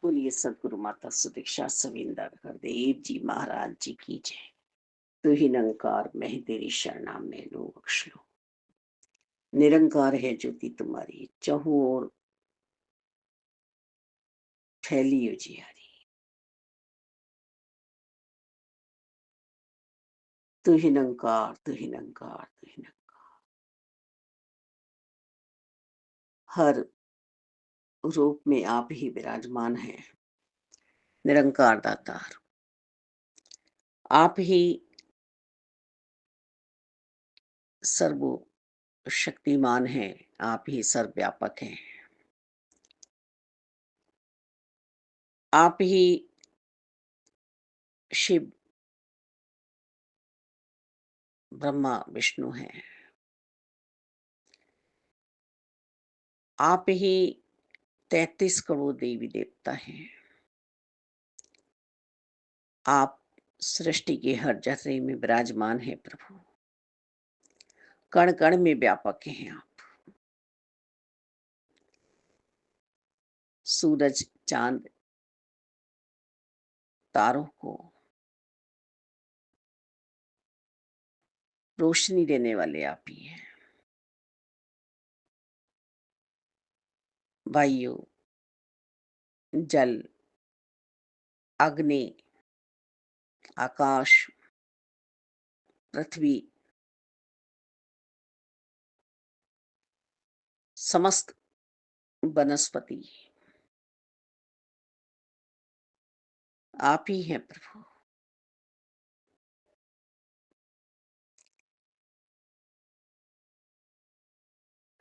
बोलिए सदगुरु माता सुदीक्षा सविंदर हरदेव जी महाराज जी की जय। तू ही निरंकार मैं ही तेरी शरणा में लो बख्श लो। निरंकार है ज्योति तुम्हारी चहु और फैली उजियारी। तू ही निरंकार तू ही निरंकार तू ही निरंकार। हर रूप में आप ही विराजमान हैं। निरंकार दातार आप ही सर्व शक्तिमान हैं। आप ही सर्वव्यापक हैं। आप ही शिव ब्रह्मा विष्णु हैं। आप ही 33 करोड़ देवी देवता हैं। आप सृष्टि के हर जर्रे में विराजमान हैं प्रभु। कण कण में व्यापक हैं आप। सूरज चांद तारों को रोशनी देने वाले आप ही हैं। वायु जल अग्नि आकाश पृथ्वी समस्त वनस्पति आप ही हैं प्रभु।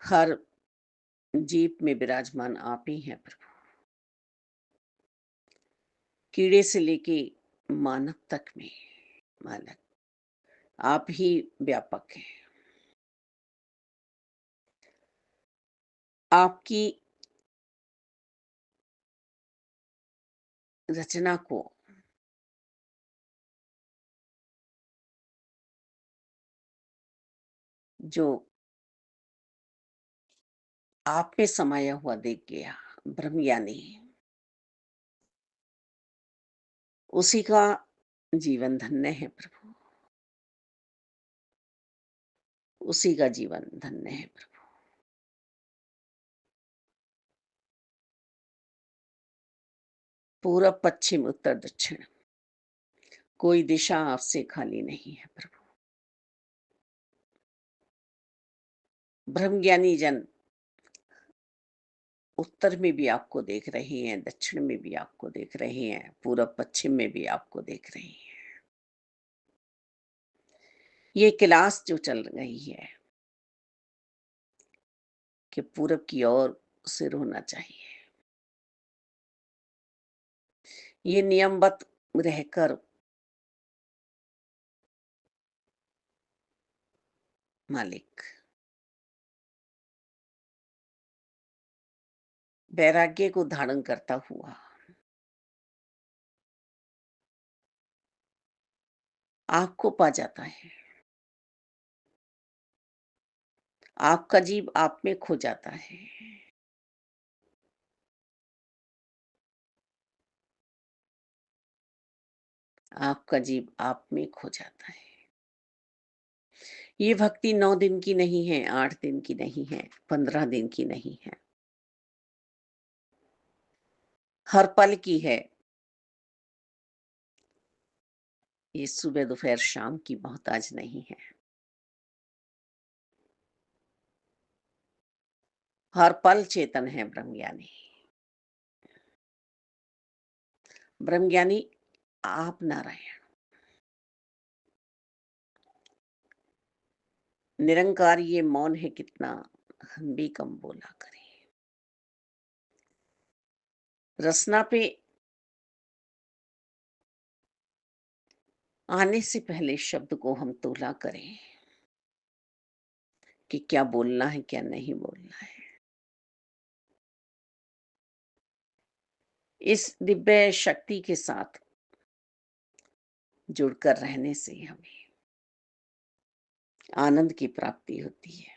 हर जीव में विराजमान आप ही हैं प्रभु। कीड़े से लेके मानव तक में मालक आप ही व्यापक हैं। आपकी रचना को जो आप में समाया हुआ देख गया ब्रह्मज्ञानी, उसी का जीवन धन्य है प्रभु। उसी का जीवन धन्य है प्रभु। पूरब पश्चिम उत्तर दक्षिण कोई दिशा आपसे खाली नहीं है प्रभु। ब्रह्मज्ञानी जन उत्तर में भी आपको देख रहे हैं, दक्षिण में भी आपको देख रहे हैं, पूरब पश्चिम में भी आपको देख रहे हैं। ये क्लास जो चल रही है कि पूरब की ओर सिर होना चाहिए, ये नियमबद्ध रहकर मालिक वैराग्य को धारण करता हुआ आपको पा जाता है। आपका जीव आप में खो जाता है। आपका जीव आप में खो जाता है। ये भक्ति 9 दिन की नहीं है, 8 दिन की नहीं है, 15 दिन की नहीं है, हर पल की है। ये सुबह दोपहर शाम की मोहताज नहीं है। हर पल चेतन है ब्रह्मज्ञानी। ब्रह्मज्ञानी आप नारायण निरंकार। ये मौन है कितना हम भी कम बोला करें। रसना पे आने से पहले शब्द को हम तोला करें कि क्या बोलना है क्या नहीं बोलना है। इस दिव्य शक्ति के साथ जुड़कर रहने से हमें आनंद की प्राप्ति होती है।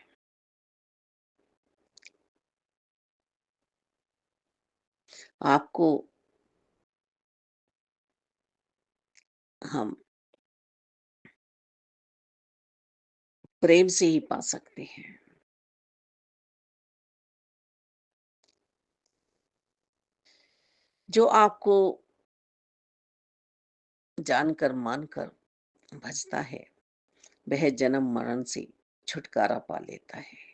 आपको हम प्रेम से ही पा सकते हैं। जो आपको जानकर मानकर भजता है, वह जन्म मरण से छुटकारा पा लेता है।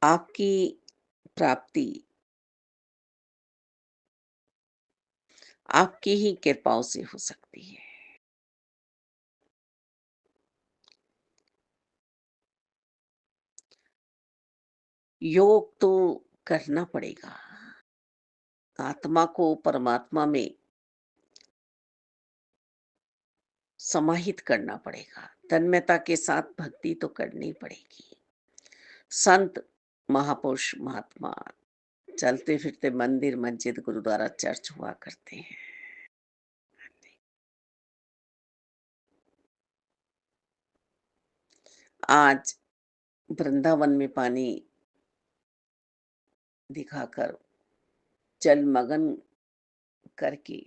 आपकी प्राप्ति आपकी ही कृपाओं से हो सकती है। योग तो करना पड़ेगा। आत्मा को परमात्मा में समाहित करना पड़ेगा। तन्मयता के साथ भक्ति तो करनी पड़ेगी। संत, महापुरुष, महात्मा चलते फिरते मंदिर, मस्जिद, गुरुद्वारा, चर्च हुआ करते हैं। आज वृंदावन में पानी दिखाकर जलमग्न करके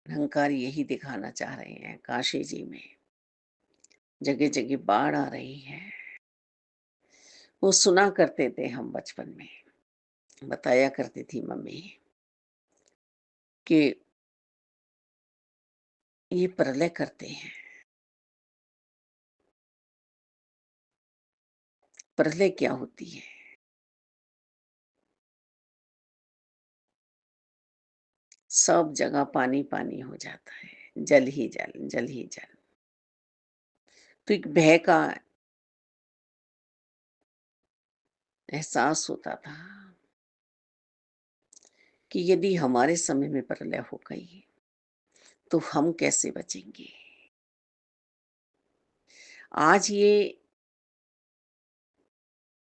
अहंकार यही दिखाना चाह रहे हैं। काशी जी में जगह जगह बाढ़ आ रही है। वो सुना करते थे हम बचपन में, बताया करती थी मम्मी कि ये प्रलय करते हैं। प्रलय क्या होती है? सब जगह पानी पानी हो जाता है, जल ही जल, जल ही जल। तो एक भय का एहसास होता था कि यदि हमारे समय में प्रलय हो गई तो हम कैसे बचेंगे। आज ये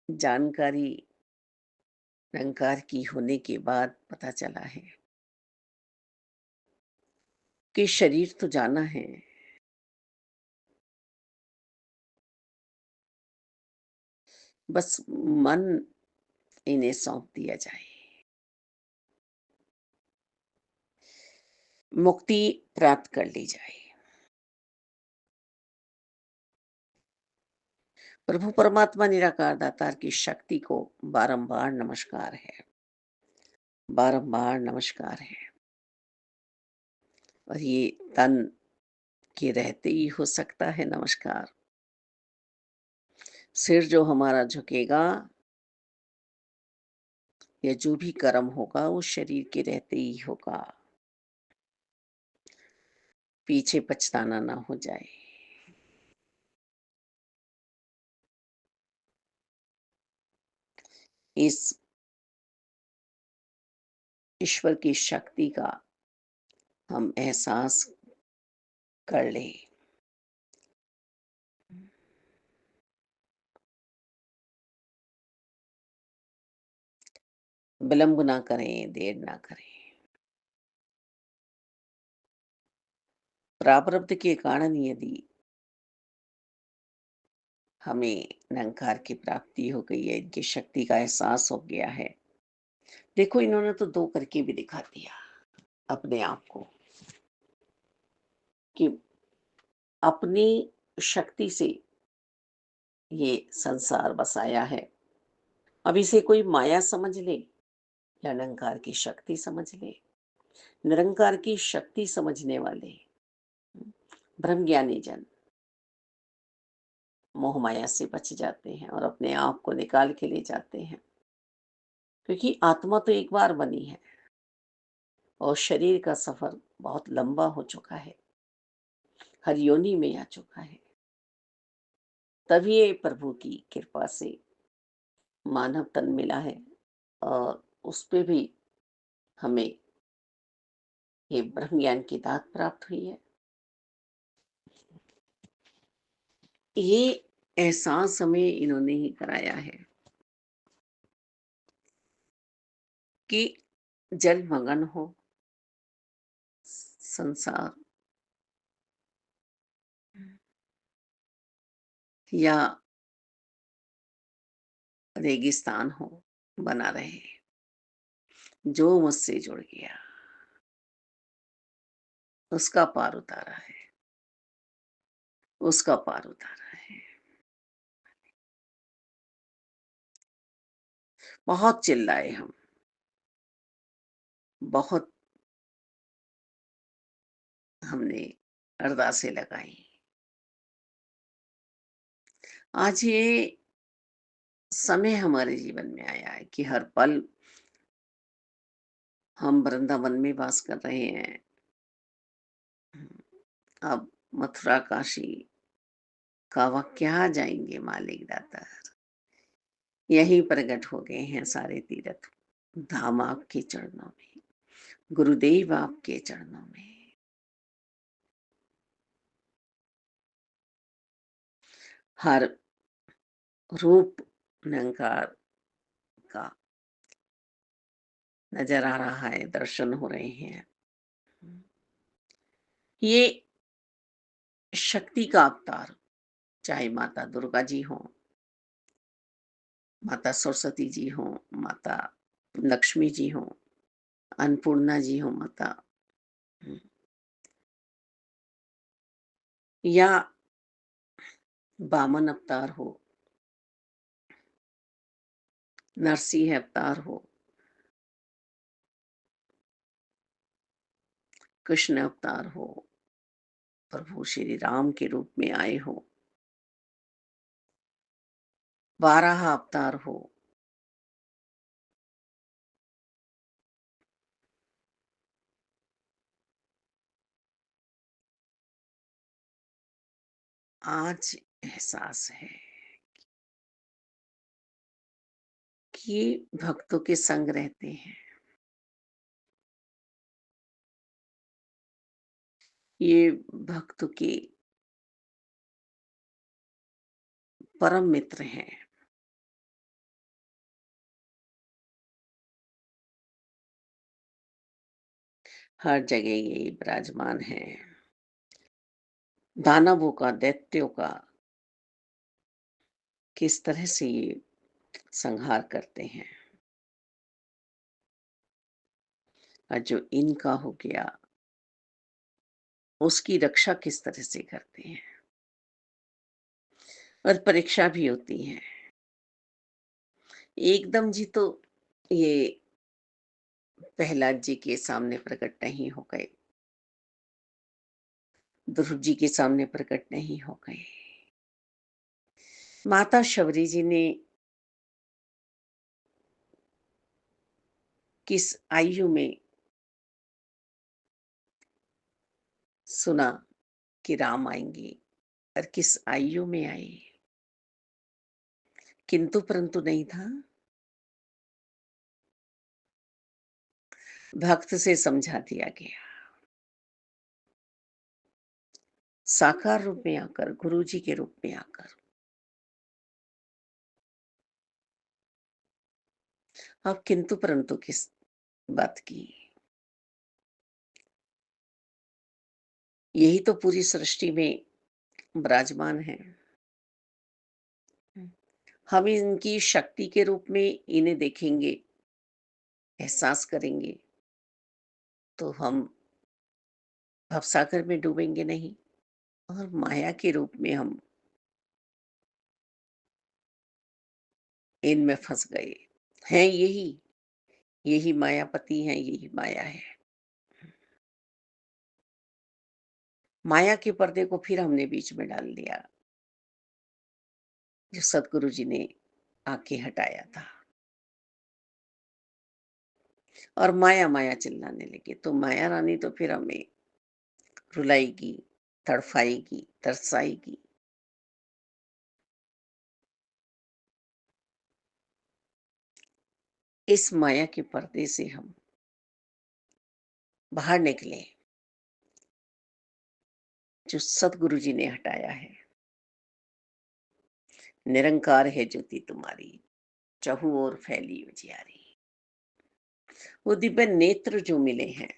जानकारी निरंकार की होने के बाद पता चला है कि शरीर तो जाना है, बस मन इन्हें सौंप दिया जाए। मुक्ति प्राप्त कर ली जाए। प्रभु परमात्मा निराकार दातार की शक्ति को बारंबार नमस्कार है, बारंबार नमस्कार है। और ये तन के रहते ही हो सकता है नमस्कार। सिर जो हमारा झुकेगा या जो भी कर्म होगा वो शरीर के रहते ही होगा। पीछे पछताना ना हो जाए। इस ईश्वर की शक्ति का हम एहसास कर ले। विलंब ना करें, देर ना करें। प्रारब्ध के कारण यदि हमें निरंकार की प्राप्ति हो गई है, इनकी शक्ति का एहसास हो गया है। देखो इन्होंने तो दो करके भी दिखा दिया अपने आप को कि अपनी शक्ति से ये संसार बसाया है। अब इसे कोई माया समझ ले या निरंकार की शक्ति समझ ले। निरंकार की शक्ति समझने वाले ब्रह्म ज्ञानी जन मोह माया से बच जाते हैं और अपने आप को निकाल के ले जाते हैं। क्योंकि आत्मा तो एक बार बनी है और शरीर का सफर बहुत लंबा हो चुका है, हर योनि में आ चुका है। तभी ये प्रभु की कृपा से मानव तन मिला है और उस पे भी हमें ये ब्रह्म ज्ञान की दात प्राप्त हुई है। ये एहसास हमें इन्होंने ही कराया है कि जलमग्न हो संसार या रेगिस्तान हो, बना रहे। जो मुझसे जुड़ गया उसका पार उतारा है, उसका पार उतारा है। बहुत चिल्लाए हम, बहुत हमने अरदासें लगाई। आज ये समय हमारे जीवन में आया है कि हर पल हम वृंदावन में वास कर रहे हैं। अब मथुरा काशी कावा क्या जाएंगे मालिक दाता। यहीं प्रकट हो गए हैं सारे तीर्थ धाम आपके चरणों में, गुरुदेव आपके चरणों में। हर रूप निरंकार का नजर आ रहा है, दर्शन हो रहे हैं। ये शक्ति का अवतार, चाहे माता दुर्गा जी हो, माता सरस्वती जी हो, माता लक्ष्मी जी हो, अन्नपूर्णा जी हो माता, या वामन अवतार हो, नरसिंह अवतार हो, कृष्ण अवतार हो, प्रभु श्री राम के रूप में आए हो, वाराह अवतार हो, आज एहसास है कि भक्तों के संग रहते हैं। ये भक्तों के परम मित्र हैं। हर जगह ये विराजमान है। दानवों का, दैत्यों का किस तरह से ये संहार करते हैं, और जो इनका हो गया उसकी रक्षा किस तरह से करते हैं। और परीक्षा भी होती है। एकदम जी तो ये प्रहलाद जी के सामने प्रकट नहीं हो गए, ध्रुव जी के सामने प्रकट नहीं हो गए। माता शबरी जी ने किस आयु में सुना कि राम आएंगे और किस आयु में आए, किंतु परंतु नहीं था। भक्त से समझा दिया गया, साकार रूप में आकर, गुरु जी के रूप में आकर। अब किंतु परंतु किस बात की? यही तो पूरी सृष्टि में विराजमान है। हम इनकी शक्ति के रूप में इन्हें देखेंगे, एहसास करेंगे, तो हम भवसागर में डूबेंगे नहीं। और माया के रूप में हम इनमें फंस गए हैं। यही यही मायापति हैं, यही माया है। माया के पर्दे को फिर हमने बीच में डाल दिया, जो सतगुरु जी ने आके हटाया था। और माया माया चिल्लाने लगे, तो माया रानी तो फिर हमें रुलाएगी, तड़फाएगी, तरसाएगी। इस माया के पर्दे से हम बाहर निकले, जो सतगुरु जी ने हटाया है। निरंकार है ज्योति तुम्हारी, चहु और फैली उजियारी। वो दिव्य नेत्र जो मिले हैं,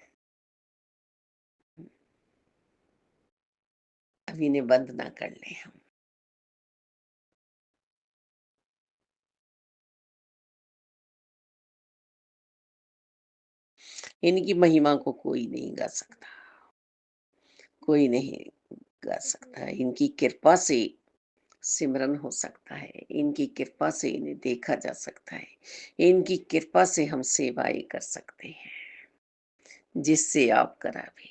अब इन्हें बंद ना कर ले हम। इनकी महिमा को कोई नहीं गा सकता, कोई नहीं गा सकता। इनकी कृपा से सिमरन हो सकता है, इनकी कृपा से इन्हें देखा जा सकता है, इनकी कृपा से हम सेवाएँ कर सकते हैं, जिससे आप करा भी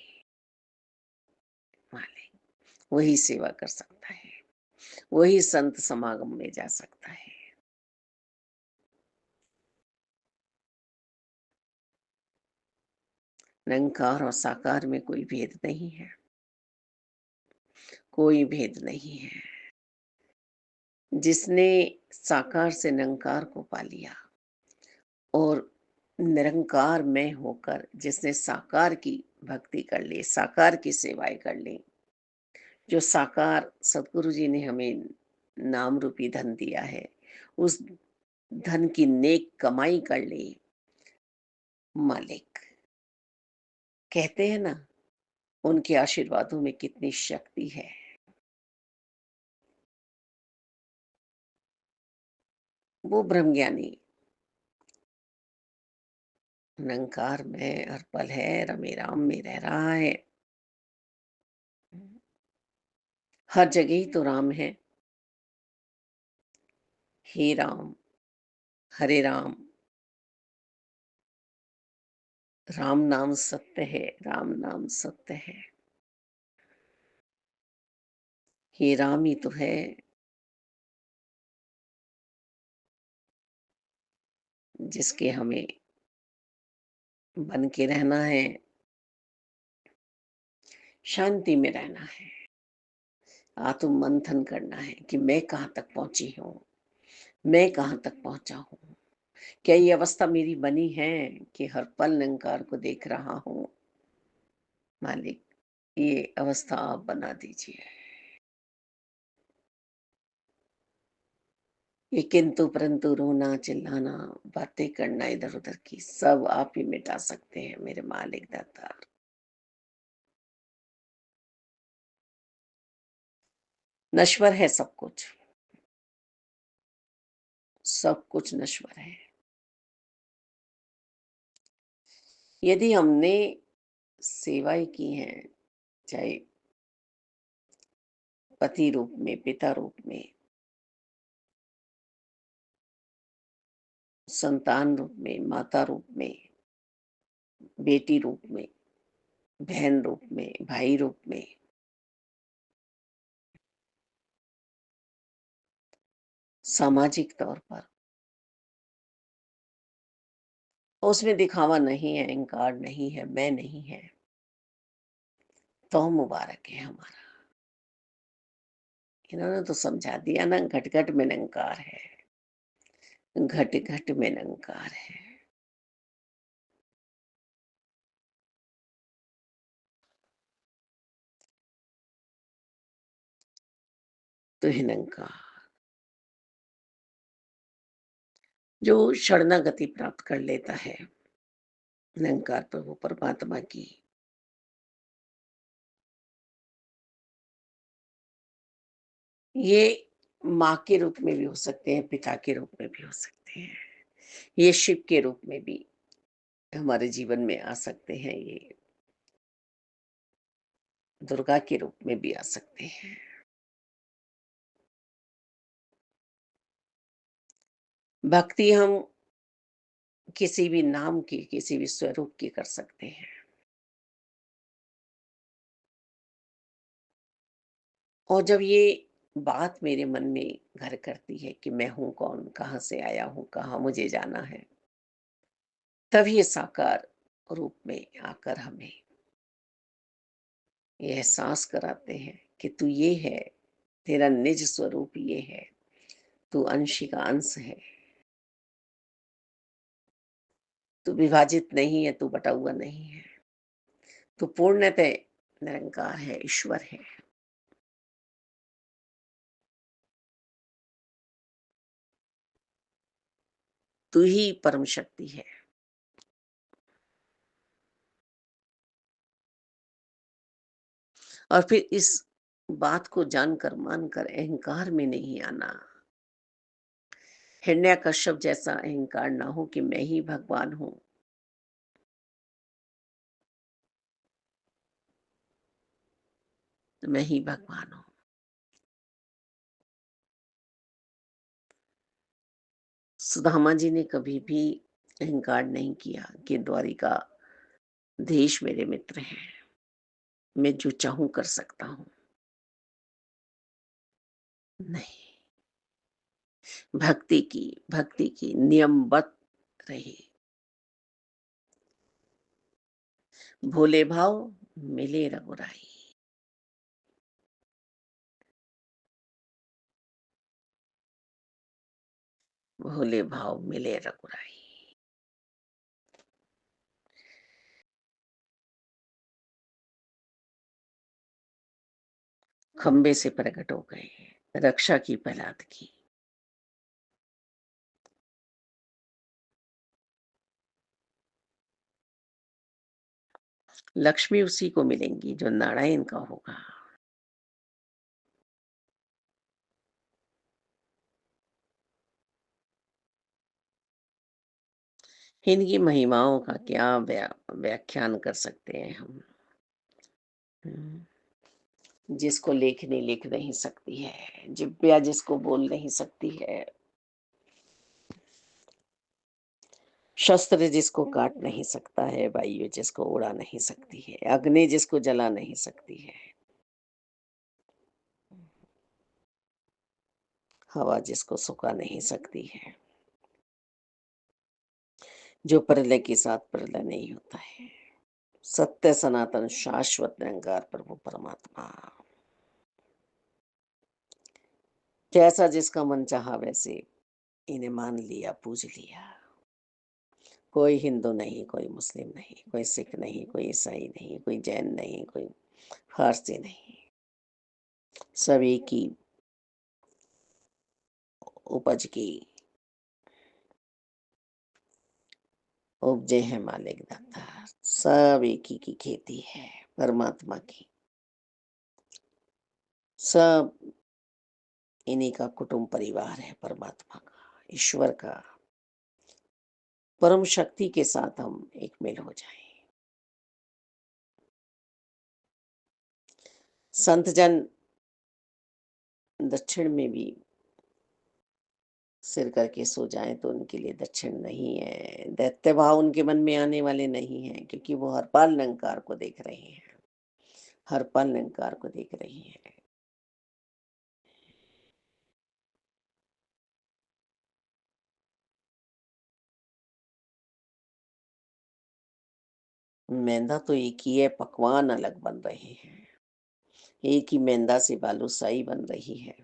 मालिक, वही सेवा कर सकता है, वही संत समागम में जा सकता है। निरंकार और साकार में कोई भेद नहीं है, कोई भेद नहीं है। जिसने साकार से निरंकार को पा लिया और निरंकार में होकर जिसने साकार की भक्ति कर ली, साकार की सेवाएँ कर ली, जो साकार सदगुरु जी ने हमें नाम रूपी धन दिया है, उस धन की नेक कमाई कर ली, मालिक। कहते हैं ना, उनके आशीर्वादों में कितनी शक्ति है। वो ब्रह्मज्ञानी निरंकार में हर पल है, रमे राम में रह रहा है। हर जगह ही तो राम है। हे राम, हरे राम, राम नाम सत्य है, राम नाम सत्य है। हे राम ही तो है जिसके हमें बन के रहना है, शांति में रहना है, आत्म मंथन करना है कि मैं कहाँ तक पहुंची हूँ, मैं कहाँ तक पहुंचा हूँ। क्या ये अवस्था मेरी बनी है कि हर पल निरंकार को देख रहा हूँ? मालिक, ये अवस्था आप बना दीजिए। ये किंतु परंतु रोना चिल्लाना बातें करना इधर उधर की सब आप ही मिटा सकते हैं मेरे मालिक दाता। नश्वर है सब कुछ, सब कुछ नश्वर है। यदि हमने सेवाएं की हैं, चाहे पति रूप में, पिता रूप में, संतान रूप में, माता रूप में, बेटी रूप में, बहन रूप में, भाई रूप में, सामाजिक तौर पर, उसमें दिखावा नहीं है, अहंकार नहीं है, मैं नहीं है, तो मुबारक है हमारा। इन्होंने तो समझा दिया ना, घट घट में निरंकार है, घट घट में निरंकार है। तो ही निरंकार जो शरणागति प्राप्त कर लेता है निरंकार प्रभु परमात्मा की, ये माँ के रूप में भी हो सकते हैं, पिता के रूप में भी हो सकते हैं, ये शिव के रूप में भी हमारे जीवन में आ सकते हैं, ये दुर्गा के रूप में भी आ सकते हैं। भक्ति हम किसी भी नाम की, किसी भी स्वरूप की कर सकते हैं। और जब ये बात मेरे मन में घर करती है कि मैं हूँ कौन, कहाँ से आया हूँ, कहाँ मुझे जाना है, तब ये साकार रूप में आकर हमें ये एहसास कराते हैं कि तू ये है, तेरा निज स्वरूप ये है, तू अंश का अंश है, तू विभाजित नहीं है, तू बटा हुआ नहीं है, तू पूर्णतः निरंकार है, ईश्वर है। तू ही परम शक्ति है। और फिर इस बात को जानकर मानकर अहंकार में नहीं आना, हिरण्यकश्यप जैसा अहंकार ना हो कि मैं ही भगवान हूँ। मैं ही भगवान हूँ। सुदामा जी ने कभी भी अहंकार नहीं किया कि द्वारिका देश मेरे मित्र हैं, मैं जो चाहूं कर सकता हूँ। नहीं, भक्ति की नियमबद्ध रहे। भोले भाव मिले रघुराई। भोले भाव मिले रघुराई। खंबे से प्रकट हो गए, रक्षा की प्रहलाद की। लक्ष्मी उसी को मिलेंगी जो नारायण का होगा। इनकी महिमाओं का क्या व्याख्यान कर सकते हैं हम। जिसको लेखनी लिख नहीं सकती है, जिब्या जिसको बोल नहीं सकती है, शस्त्र जिसको काट नहीं सकता है, वायु जिसको उड़ा नहीं सकती है, अग्नि जिसको जला नहीं सकती है, हवा जिसको सुखा नहीं सकती है, जो प्रलय के साथ प्रलय नहीं होता है, सत्य सनातन शाश्वत निरंकार प्रभु परमात्मा। जैसा जिसका मन चाहा वैसे इन्हें मान लिया, पूज लिया। कोई हिंदू नहीं, कोई मुस्लिम नहीं, कोई सिख नहीं, कोई ईसाई नहीं, कोई जैन नहीं, कोई फारसी नहीं, सभी की उपज की उपजे है मालिक दाता। सब एक ही की खेती है परमात्मा की। सब इन्हीं का कुटुंब परिवार है परमात्मा का, ईश्वर का। परम शक्ति के साथ हम एक मिल हो जाएं। संत जन दक्षिण में भी सिर करके सो जाएं तो उनके लिए दक्षिण नहीं है। दैत्य भाव उनके मन में आने वाले नहीं है, क्योंकि वो हर पल निरंकार को देख रहे हैं, हर पल निरंकार को देख रही हैं। मैदा तो एक ही है, पकवान अलग बन रहे हैं। एक ही मैदा से बालूशाही बन रही है,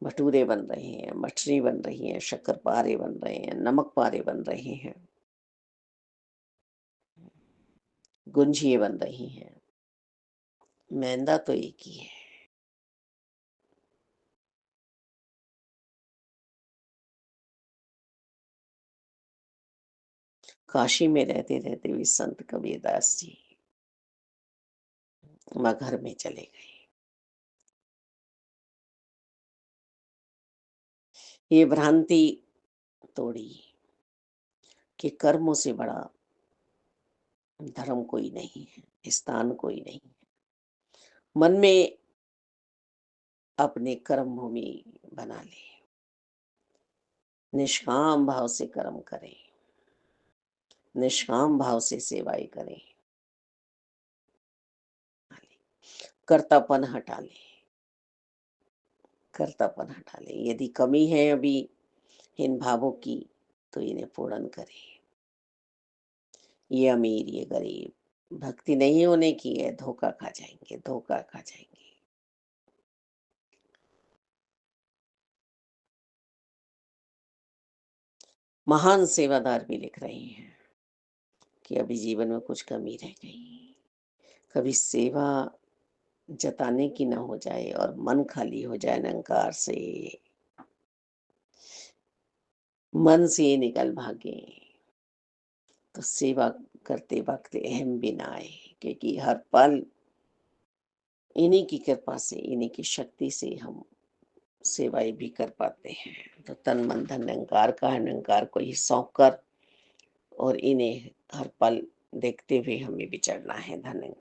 भटूरे बन रहे हैं, मठरी बन रही है, शक्कर पारे बन रहे हैं, नमक पारे बन रहे हैं, गुंजिये बन रही हैं। मैदा तो एक ही है। काशी में रहते रहते भी संत कबीरदास जी मगहर में चले गए। ये भ्रांति तोड़ी कि कर्मों से बड़ा धर्म कोई नहीं है, स्थान कोई नहीं है। मन में अपने कर्म भूमि बना ले, निष्काम भाव से कर्म करें, निष्काम भाव से सेवाएं करें, कर्तापन हटा ले, कर्तापन हटा ले। यदि कमी है अभी इन भावों की तो इन्हें पूर्ण करें। ये अमीर, ये गरीब, भक्ति नहीं होने की है, धोखा खा जाएंगे, धोखा खा जाएंगे। महान सेवादार भी लिख रहे हैं कि अभी जीवन में कुछ कमी रह गई। कभी सेवा जताने की ना हो जाए और मन खाली हो जाए अहंकार से, मन से ये निकल भागे तो सेवा करते वक्त अहम भी ना आए, क्योंकि हर पल इन्हीं की कृपा से, इन्हीं की शक्ति से हम सेवाएं भी कर पाते हैं। तो तन मन धन निरंकार का है, निरंकार को ही सौंप कर और इन्हें हर पल देखते हुए हमें विचरना है। धन्यवाद।